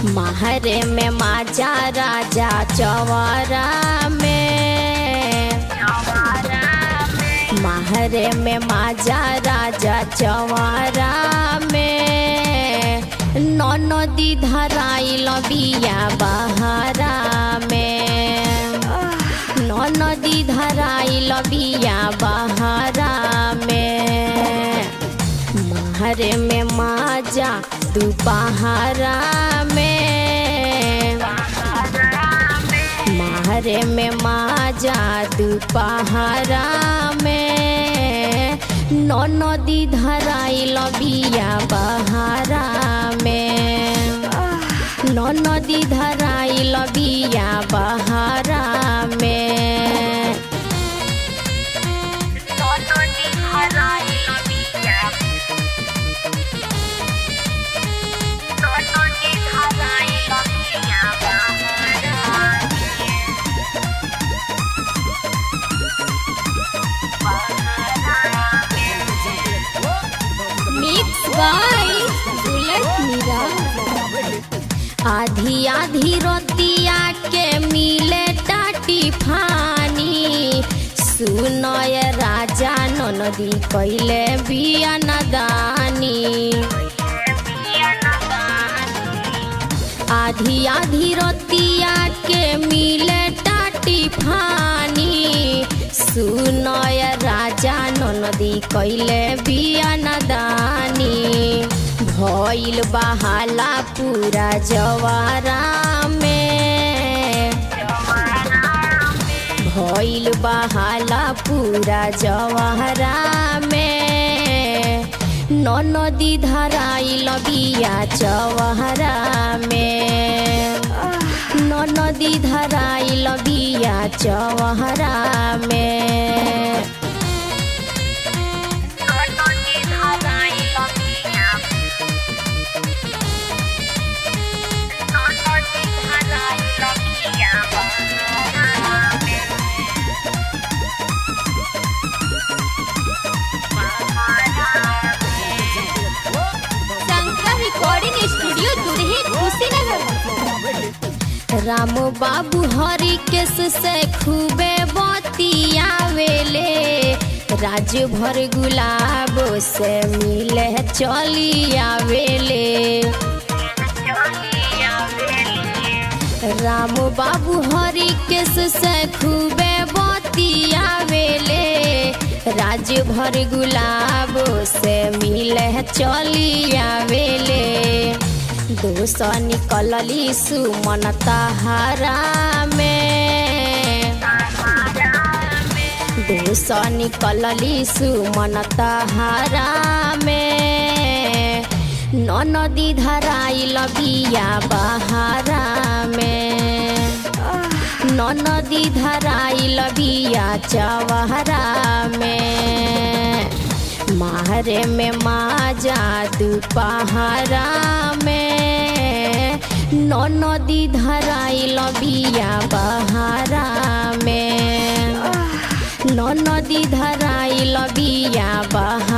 महरे में माजा राजा चौवारा में, महरे में माजा राजा चौवारा में, नदी धराइल बिया बहारा में, नदी धराइल बिया बहारा में। महरे में माजा दोपहरा में, महरे में माजा दोपहरा में, नदी धराइल बिया बहारा में, नदी धराइल बिया बहारा में। आधी आधी रोतिया के मिले टाटी फानी, सुनय राजा नदी कैले बिया नदानी। आधी आधी रोतिया के मिले टाटी फानी, सुनय राजा नदी कैले बिया नदानी। भइल बहाला पूरा जवारा में, भइल बहाला पूरा जवारा में, नदी धराइल बिया चौवारा में, नदी धराइल बिया चौवारा में। राम बाबू हरि केस से खूबे बतियावेले, राज भर गुलाब से मिले चली आवेले। राम बाबू हरि केस से खूबे बतियावेले, राज भर गुलाब से मिले चली आवेले। दोष निकलली सुमन तहारा में, दोष निकलली सुमन तहारा में, नदी धराइल बिया बहारा में, नदी धराइल बिया चौवारा में। महरे में माजा दोपहरा में, नदी धराइल बिया बहारा में, नदी धराइल बिया बहारा।